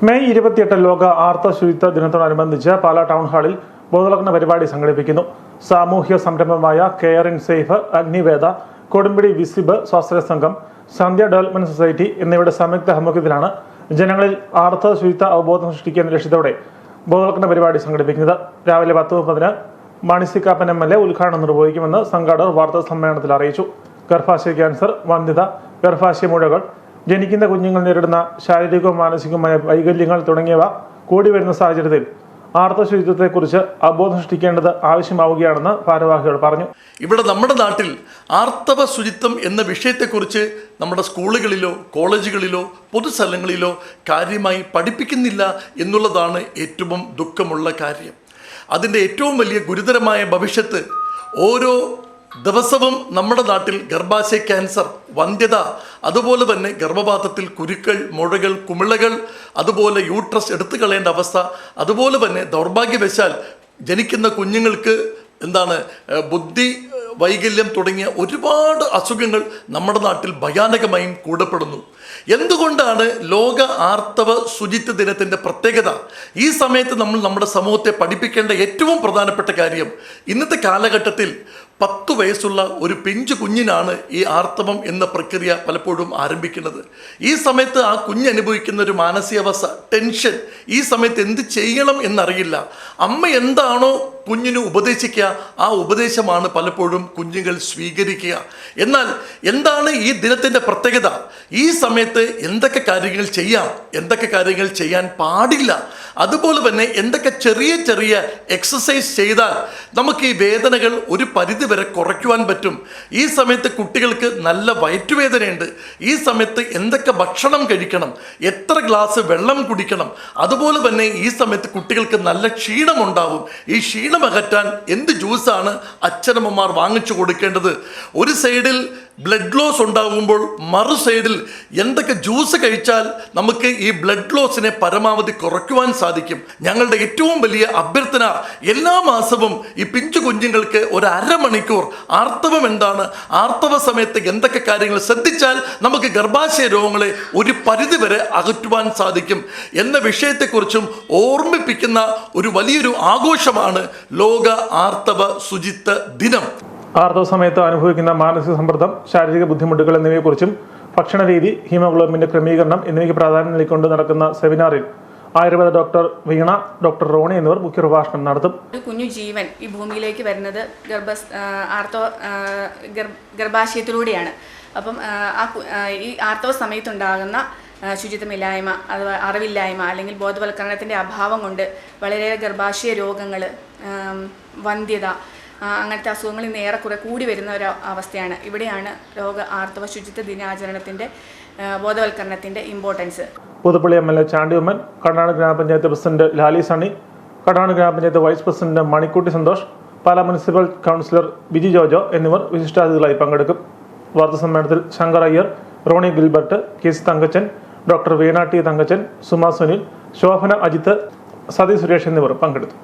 May 28 ലോക ആർത്തവ ശുചിത്വ ദിനത്തോടനുബന്ധിച്ച് പാലാ ടൗൺ ഹാളിൽ ബോധവൽക്കരണ പരിപാടി സംഘടിപ്പിക്കുന്നു. സാമൂഹ്യ സംരംഭമായ കെയർ ഇൻ സേഫ്, അഗ്നിവേദ, കൊടുമ്പിടി വിസിബ് സ്വാശ്രയ സംഘം, സന്ധ്യ ഡെവലപ്മെന്റ് സൊസൈറ്റി എന്നിവയുടെ സംയുക്ത ആഭിമുഖ്യത്തിലാണ് ജനങ്ങളിൽ ആർത്തവ ശുചിത്വ അവബോധം സൃഷ്ടിക്കുന്ന ലക്ഷ്യത്തോടെ ബോധവൽക്കരണ പരിപാടി സംഘടിപ്പിക്കുന്നത്. രാവിലെ 10:30 മാണിസിക്കാപ്പൻ MLA ഉദ്ഘാടനം നിർവഹിക്കുമെന്ന് സംഘാടകർ വാർത്താ സമ്മേളനത്തിൽ അറിയിച്ചു. ഗർഭാശയ ക്യാൻസർ, വന്ധ്യത, ഗർഭാശയ മുഴകൾ, ജനിക്കുന്ന കുഞ്ഞുങ്ങൾ നേരിടുന്ന ശാരീരികവും മാനസികവുമായ വൈകല്യങ്ങൾ തുടങ്ങിയവ കൂടി വരുന്ന സാഹചര്യത്തിൽ ആർത്തവ ശുചിത്വത്തെക്കുറിച്ച് അവബോധം സൃഷ്ടിക്കേണ്ടത് ആവശ്യമാവുകയാണെന്ന് ഭാരവാഹികൾ പറഞ്ഞു. ഇവിടെ നമ്മുടെ നാട്ടിൽ ആർത്തവ ശുചിത്വം എന്ന വിഷയത്തെക്കുറിച്ച് നമ്മുടെ സ്കൂളുകളിലോ കോളേജുകളിലോ പൊതുസ്ഥലങ്ങളിലോ കാര്യമായി പഠിപ്പിക്കുന്നില്ല എന്നുള്ളതാണ് ഏറ്റവും ദുഃഖമുള്ള കാര്യം. അതിൻ്റെ ഏറ്റവും വലിയ ഗുരുതരമായ ഭവിഷ്യത്ത് ഓരോ ദിവസവും നമ്മുടെ നാട്ടിൽ ഗർഭാശയ ക്യാൻസർ, വന്ധ്യത, അതുപോലെ തന്നെ ഗർഭപാത്രത്തിൽ കുരുക്കൾ, മുഴകൾ, കുമിളകൾ, അതുപോലെ യൂട്രസ് എടുത്തു കളയേണ്ട അവസ്ഥ, അതുപോലെ തന്നെ ദൗർഭാഗ്യവശാൽ ജനിക്കുന്ന കുഞ്ഞുങ്ങൾക്ക് ബുദ്ധി വൈകല്യം തുടങ്ങിയ ഒരുപാട് അസുഖങ്ങൾ നമ്മുടെ നാട്ടിൽ ഭയാനകമായും കൂടപ്പെടുന്നു. എന്തുകൊണ്ടാണ് ലോക ആർത്തവ ശുചിത്വ ദിനത്തിൻ്റെ പ്രത്യേകത? ഈ സമയത്ത് നമ്മൾ നമ്മുടെ സമൂഹത്തെ പഠിപ്പിക്കേണ്ട ഏറ്റവും പ്രധാനപ്പെട്ട കാര്യം, ഇന്നത്തെ കാലഘട്ടത്തിൽ 10 വയസ്സുള്ള ഒരു പിഞ്ചു കുഞ്ഞിനാണ് ഈ ആർത്തവം എന്ന പ്രക്രിയ പലപ്പോഴും ആരംഭിക്കുന്നത്. ഈ സമയത്ത് ആ കുഞ്ഞ് അനുഭവിക്കുന്ന ഒരു മാനസികാവസ്ഥ, ടെൻഷൻ, ഈ സമയത്ത് എന്ത് ചെയ്യണം എന്നറിയില്ല. അമ്മ എന്താണോ കുഞ്ഞിന് ഉപദേശിക്കുക, ആ ഉപദേശമാണ് പലപ്പോഴും കുഞ്ഞുങ്ങൾ സ്വീകരിക്കുക. എന്നാൽ എന്താണ് ഈ ദിനത്തിൻ്റെ പ്രത്യേകത? ഈ സമയത്ത് എന്തൊക്കെ കാര്യങ്ങൾ ചെയ്യാം, എന്തൊക്കെ കാര്യങ്ങൾ ചെയ്യാൻ പാടില്ല, അതുപോലെ തന്നെ എന്തൊക്കെ ചെറിയ ചെറിയ എക്സസൈസ് ചെയ്താൽ നമുക്ക് ഈ വേദനകൾ ഒരു പരിധി വരെ കുറയ്ക്കുവാൻ പറ്റും. ഈ സമയത്ത് കുട്ടികൾക്ക് നല്ല വയറ്റുവേദനയുണ്ട്. ഈ സമയത്ത് എന്തൊക്കെ ഭക്ഷണം കഴിക്കണം, എത്ര ഗ്ലാസ് വെള്ളം കുടിക്കണം, അതുപോലെ തന്നെ ഈ സമയത്ത് കുട്ടികൾക്ക് നല്ല ക്ഷീണമുണ്ടാവും. ഈ ക്ഷീണം അകറ്റാൻ എന്ത് ജ്യൂസാണ് അച്ഛനമ്മമാർ വാങ്ങിച്ചു കൊടുക്കേണ്ടത്? ഒരു സൈഡിൽ ബ്ലഡ് ലോസ് ഉണ്ടാകുമ്പോൾ മറു സൈഡിൽ എന്തൊക്കെ ജ്യൂസ് കഴിച്ചാൽ നമുക്ക് ഈ ബ്ലഡ് ലോസിനെ പരമാവധി കുറയ്ക്കുവാൻ സാധിക്കും. ഞങ്ങളുടെ ഏറ്റവും വലിയ അഭ്യർത്ഥന, എല്ലാ മാസവും ഈ പിഞ്ചു കുഞ്ഞുങ്ങൾക്ക് ഒരു അരമണിക്കൂർ ആർത്തവം എന്താണ്, ആർത്തവ സമയത്ത് എന്തൊക്കെ കാര്യങ്ങൾ ശ്രദ്ധിച്ചാൽ നമുക്ക് ഗർഭാശയ രോഗങ്ങളെ ഒരു പരിധി വരെ അകറ്റുവാൻ സാധിക്കും എന്ന വിഷയത്തെക്കുറിച്ചും ഓർമ്മിപ്പിക്കുന്ന ഒരു വലിയൊരു ആഘോഷമാണ് ലോക ആർത്തവ ശുചിത്വ ദിനം. ആർത്തവ സമയത്ത് അനുഭവിക്കുന്ന മാനസിക സമ്മർദ്ദം, ശാരീരിക ബുദ്ധിമുട്ടുകൾ എന്നിവയെക്കുറിച്ചും ഭക്ഷണരീതി, ഹീമോഗ്ലോബിന്റെ ക്രമീകരണം എന്നിവയ്ക്ക് പ്രാധാന്യം നൽകിക്കൊണ്ട് നടക്കുന്ന സെമിനാറിൽ ആയുർവേദ ഡോക്ടർ വീണ, ഡോക്ടർ റോണി എന്നിവർ മുഖ്യപ്രഭാഷണം നടത്തും. ഒരു കുഞ്ഞു ജീവൻ ഈ ഭൂമിയിലേക്ക് വരുന്നത് ഗർഭാശയത്തിലൂടെയാണ്. അപ്പം ഈ ആർത്തവ സമയത്തുണ്ടാകുന്ന ശുചിത്വമില്ലായ്മ, അഥവാ അറിവില്ലായ്മ അല്ലെങ്കിൽ ബോധവൽക്കരണത്തിൻ്റെ അഭാവം കൊണ്ട് വളരെയേറെ ഗർഭാശയ രോഗങ്ങൾ, വന്ധ്യത, അങ്ങനത്തെ അസുഖങ്ങൾ ഇന്ന് ഏറെക്കുറെ കൂടി വരുന്ന ഒരു അവസ്ഥയാണ്. ഇവിടെയാണ് ലോക ആർത്തവ ശുചിത്വ ദിനാചരണത്തിൻ്റെ ബോധവൽക്കരണത്തിൻ്റെ ഇമ്പോർട്ടൻസ്. പുതുപ്പള്ളി MLA ചാണ്ടി ഉമ്മൻ, കടനാട് ഗ്രാമപഞ്ചായത്ത് പ്രസിഡന്റ് ലാലി സണ്ണി, കടനാട് ഗ്രാമപഞ്ചായത്ത് vice president Manikutty Santhosh, Pala municipal councillor Biji Jojo എന്നിവർ വിശിഷ്ടാതിഥികളായി പങ്കെടുക്കും. വാർത്താ സമ്മേളനത്തിൽ Shankar Iyer, Ronnie Gilbert, KC Thankachan, doctor Veena T Thankachan, Suma Sunil, Shobhana Ajith, Sathi Suresh എന്നിവർ പങ്കെടുത്തു.